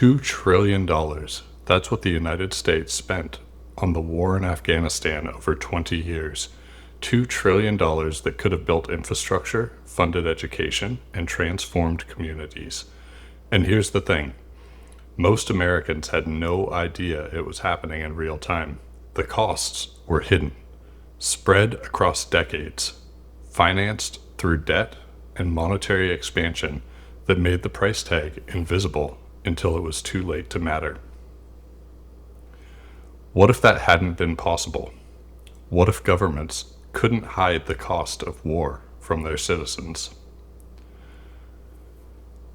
$2 trillion. That's what the United States spent on the war in Afghanistan over 20 years. $2 trillion that could have built infrastructure, funded education, and transformed communities. And here's the thing. Most Americans had no idea it was happening in real time. The costs were hidden, spread across decades, financed through debt and monetary expansion that made the price tag invisible until it was too late to matter. What if that hadn't been possible? What if governments couldn't hide the cost of war from their citizens?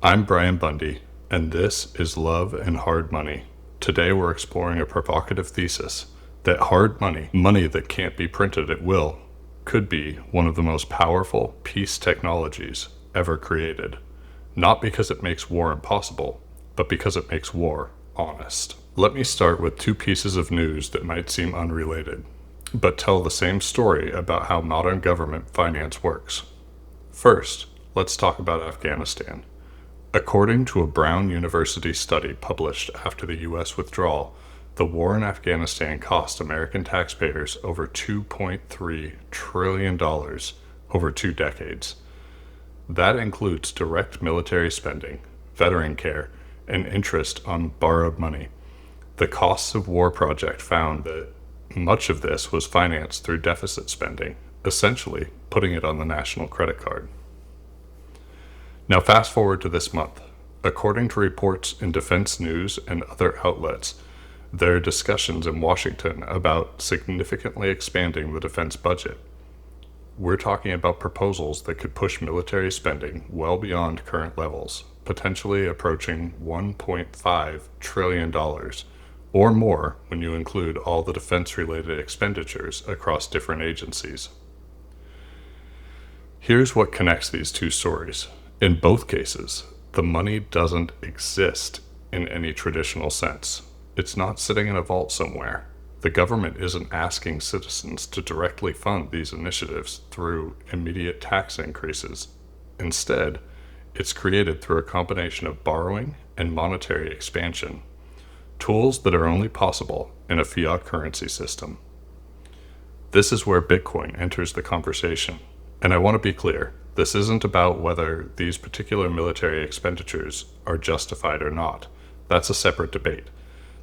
I'm Brian Bundy, and this is Love and Hard Money. Today we're exploring a provocative thesis that hard money, money that can't be printed at will, could be one of the most powerful peace technologies ever created. Not because it makes war impossible, but because it makes war honest. Let me start with two pieces of news that might seem unrelated, but tell the same story about how modern government finance works. First, let's talk about Afghanistan. According to a Brown University study published after the U.S. withdrawal, the war in Afghanistan cost American taxpayers over $2.3 trillion over 2 decades. That includes direct military spending, veteran care, and interest on borrowed money. The Costs of War Project found that much of this was financed through deficit spending, essentially putting it on the national credit card. Now fast forward to this month. According to reports in Defense News and other outlets, there are discussions in Washington about significantly expanding the defense budget. We're talking about proposals that could push military spending well beyond current levels, potentially approaching $1.5 trillion, or more when you include all the defense-related expenditures across different agencies. Here's what connects these two stories. In both cases, the money doesn't exist in any traditional sense. It's not sitting in a vault somewhere. The government isn't asking citizens to directly fund these initiatives through immediate tax increases. Instead, it's created through a combination of borrowing and monetary expansion, tools that are only possible in a fiat currency system. This is where Bitcoin enters the conversation. And I want to be clear, this isn't about whether these particular military expenditures are justified or not. That's a separate debate.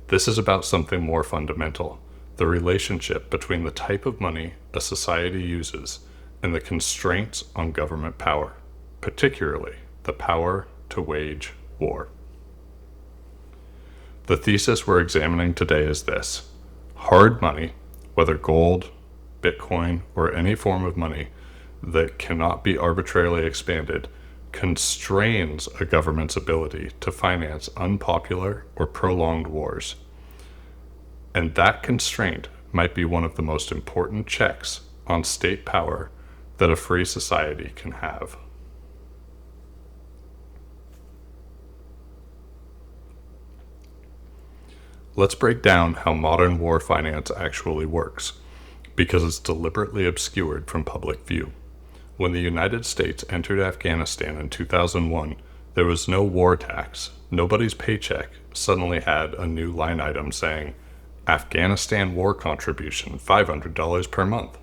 This is about something more fundamental, the relationship between the type of money a society uses and the constraints on government power, particularly the power to wage war. The thesis we're examining today is this: hard money, whether gold, Bitcoin, or any form of money that cannot be arbitrarily expanded, constrains a government's ability to finance unpopular or prolonged wars. And that constraint might be one of the most important checks on state power that a free society can have. Let's break down how modern war finance actually works, because it's deliberately obscured from public view. When the United States entered Afghanistan in 2001, there was no war tax. Nobody's paycheck suddenly had a new line item saying, Afghanistan war contribution, $500 per month.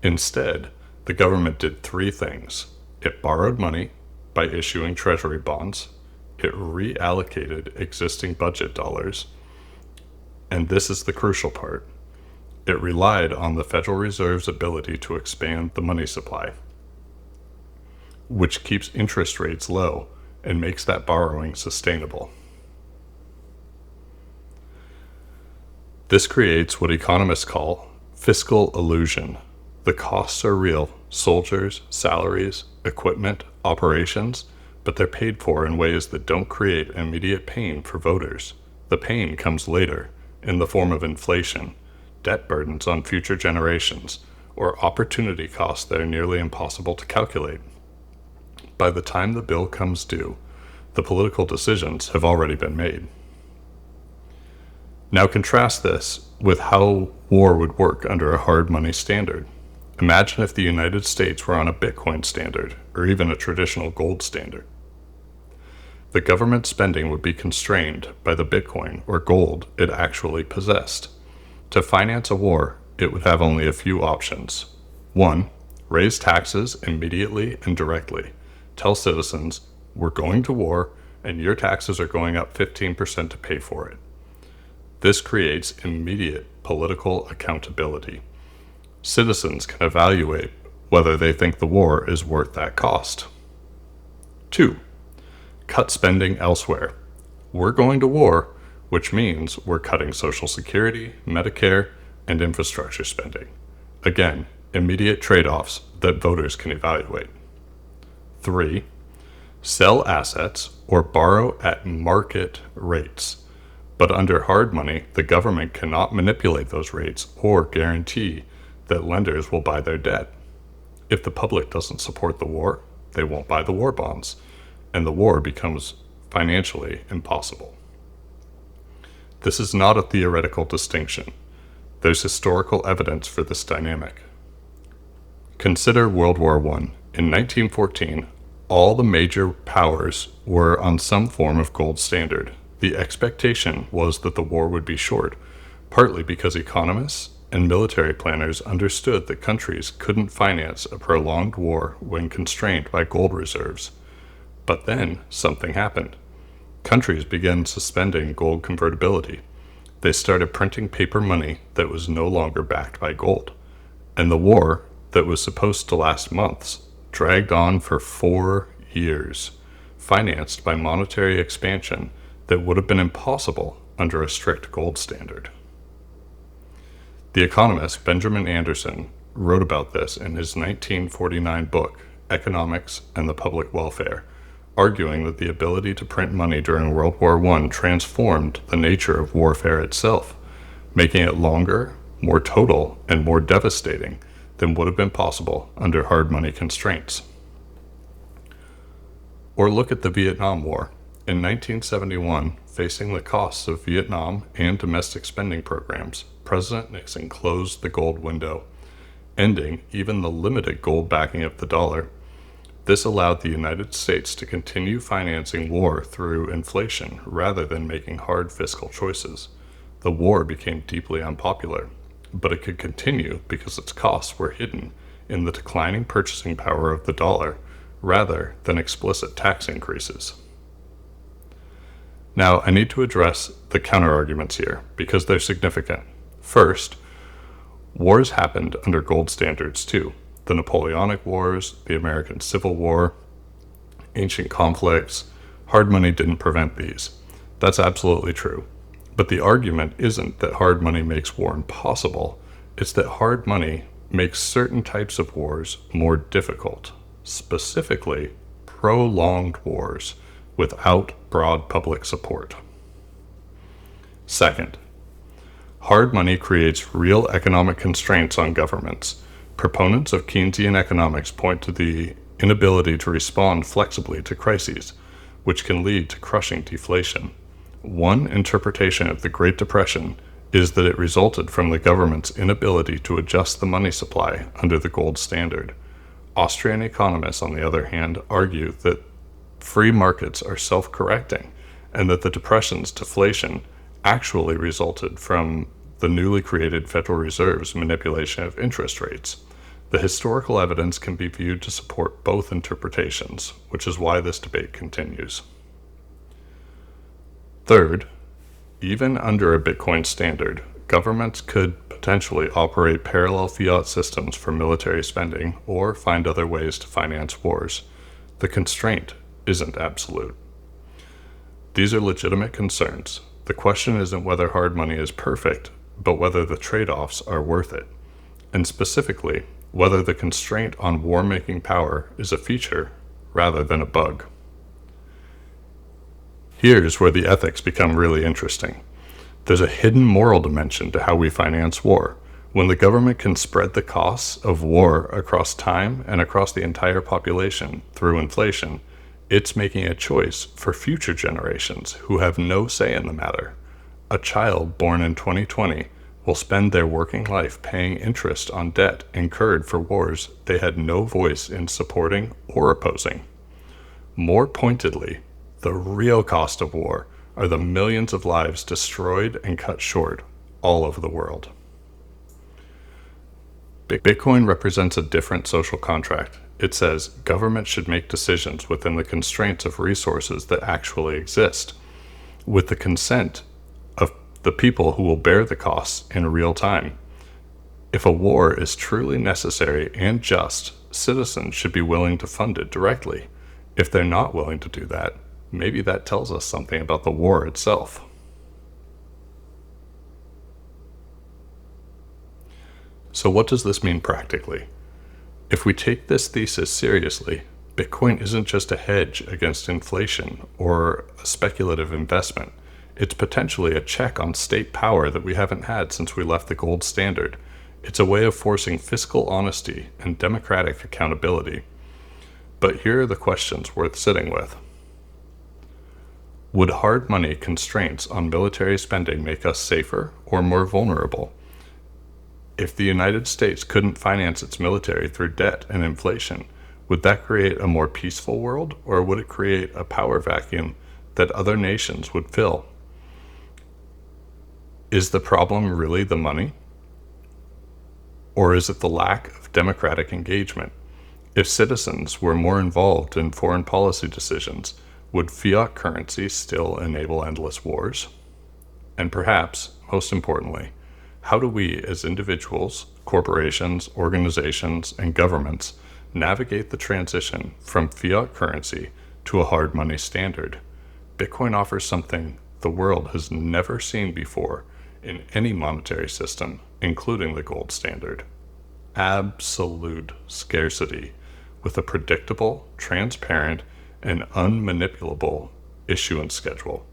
Instead, the government did 3 things. It borrowed money by issuing treasury bonds. It reallocated existing budget dollars. And this is the crucial part. It relied on the Federal Reserve's ability to expand the money supply, which keeps interest rates low and makes that borrowing sustainable. This creates what economists call fiscal illusion. The costs are real: soldiers, salaries, equipment, operations, but they're paid for in ways that don't create immediate pain for voters. The pain comes later, in the form of inflation, debt burdens on future generations, or opportunity costs that are nearly impossible to calculate. By the time the bill comes due, the political decisions have already been made. Now contrast this with how war would work under a hard money standard. Imagine if the United States were on a Bitcoin standard, or even a traditional gold standard. the government spending would be constrained by the Bitcoin or gold it actually possessed. To finance a war, it would have only a few options. 1. Raise taxes immediately and directly. Tell citizens, we're going to war, and your taxes are going up 15% to pay for it. This creates immediate political accountability. Citizens can evaluate whether they think the war is worth that cost. 2. Cut spending elsewhere. We're going to war, which means we're cutting Social Security, Medicare, and infrastructure spending. Again, immediate trade-offs that voters can evaluate. 3. Sell assets or borrow at market rates. But under hard money, the government cannot manipulate those rates or guarantee that lenders will buy their debt. If the public doesn't support the war, they won't buy the war bonds, and the war becomes financially impossible. This is not a theoretical distinction. There's historical evidence for this dynamic. Consider World War I. In 1914, all the major powers were on some form of gold standard. The expectation was that the war would be short, partly because economists and military planners understood that countries couldn't finance a prolonged war when constrained by gold reserves. But then something happened. Countries began suspending gold convertibility. They started printing paper money that was no longer backed by gold. And the war, that was supposed to last months, dragged on for 4 years, financed by monetary expansion that would have been impossible under a strict gold standard. The economist Benjamin Anderson wrote about this in his 1949 book, Economics and the Public Welfare, arguing that the ability to print money during World War I transformed the nature of warfare itself, making it longer, more total, and more devastating than would have been possible under hard money constraints. Or look at the Vietnam War. In 1971, facing the costs of Vietnam and domestic spending programs, President Nixon closed the gold window, ending even the limited gold backing of the dollar. This allowed the United States to continue financing war through inflation rather than making hard fiscal choices. The war became deeply unpopular, but it could continue because its costs were hidden in the declining purchasing power of the dollar rather than explicit tax increases. Now, I need to address the counterarguments here because they're significant. First, wars happened under gold standards too. The Napoleonic Wars, the American Civil War, ancient conflicts, hard money didn't prevent these. That's absolutely true. But the argument isn't that hard money makes war impossible. It's that hard money makes certain types of wars more difficult, specifically prolonged wars without broad public support. Second, hard money creates real economic constraints on governments. Proponents of Keynesian economics point to the inability to respond flexibly to crises, which can lead to crushing deflation. One interpretation of the Great Depression is that it resulted from the government's inability to adjust the money supply under the gold standard. Austrian economists, on the other hand, argue that free markets are self-correcting and that the Depression's deflation actually resulted from the newly created Federal Reserve's manipulation of interest rates. The historical evidence can be viewed to support both interpretations, which is why this debate continues. Third, even under a Bitcoin standard, governments could potentially operate parallel fiat systems for military spending or find other ways to finance wars. The constraint isn't absolute. These are legitimate concerns. The question isn't whether hard money is perfect, but whether the trade-offs are worth it, and specifically, whether the constraint on war-making power is a feature rather than a bug. Here's where the ethics become really interesting. There's a hidden moral dimension to how we finance war. When the government can spread the costs of war across time and across the entire population through inflation, it's making a choice for future generations who have no say in the matter. A child born in 2020 will spend their working life paying interest on debt incurred for wars they had no voice in supporting or opposing. More pointedly, The real cost of war are the millions of lives destroyed and cut short all over the world. Bitcoin represents a different social contract. It says government should make decisions within the constraints of resources that actually exist, with the consent of the people who will bear the costs in real time. If a war is truly necessary and just, citizens should be willing to fund it directly. If they're not willing to do that, maybe that tells us something about the war itself. So what does this mean practically? If we take this thesis seriously, Bitcoin isn't just a hedge against inflation or a speculative investment. It's potentially a check on state power that we haven't had since we left the gold standard. It's a way of forcing fiscal honesty and democratic accountability. But here are the questions worth sitting with. Would hard money constraints on military spending make us safer or more vulnerable? If the United States couldn't finance its military through debt and inflation, would that create a more peaceful world, or would it create a power vacuum that other nations would fill? Is the problem really the money? Or is it the lack of democratic engagement? If citizens were more involved in foreign policy decisions, would fiat currency still enable endless wars? And perhaps, most importantly, how do we as individuals, corporations, organizations, and governments navigate the transition from fiat currency to a hard money standard? Bitcoin offers something the world has never seen before in any monetary system, including the gold standard. Absolute scarcity, with a predictable, transparent, and unmanipulable issuance schedule.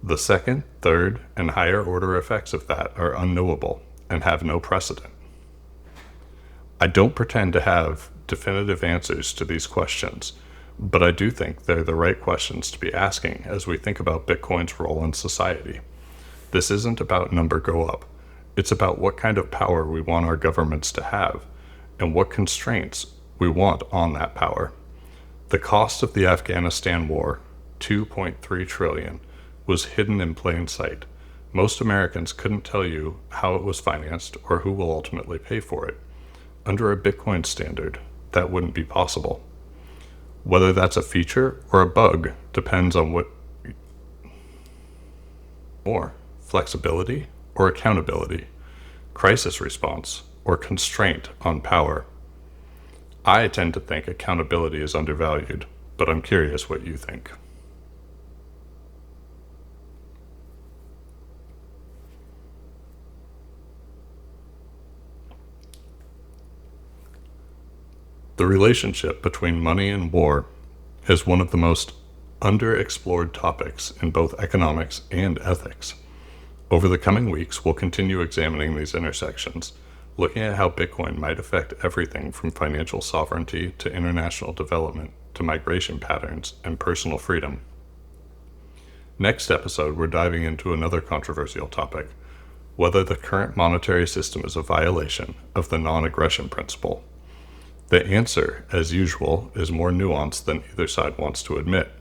The second, third, and higher order effects of that are unknowable and have no precedent. I don't pretend to have definitive answers to these questions, but I do think they're the right questions to be asking as we think about Bitcoin's role in society. This isn't about number go up. It's about what kind of power we want our governments to have and what constraints we want on that power. The cost of the Afghanistan war, $2.3 trillion, was hidden in plain sight. Most Americans couldn't tell you how it was financed or who will ultimately pay for it. Under a Bitcoin standard, that wouldn't be possible. Whether that's a feature or a bug depends on what more, flexibility or accountability, crisis response or constraint on power. I tend to think accountability is undervalued, but I'm curious what you think. The relationship between money and war is one of the most underexplored topics in both economics and ethics. Over the coming weeks, we'll continue examining these intersections, looking at how Bitcoin might affect everything from financial sovereignty to international development to migration patterns and personal freedom. Next episode, we're diving into another controversial topic, whether the current monetary system is a violation of the non-aggression principle. The answer, as usual, is more nuanced than either side wants to admit.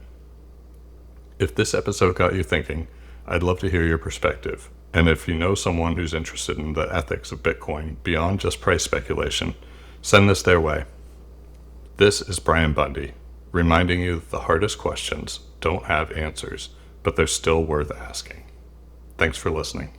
If this episode got you thinking, I'd love to hear your perspective. And if you know someone who's interested in the ethics of Bitcoin beyond just price speculation, send this their way. This is Brian Bundy, reminding you that the hardest questions don't have answers, but they're still worth asking. Thanks for listening.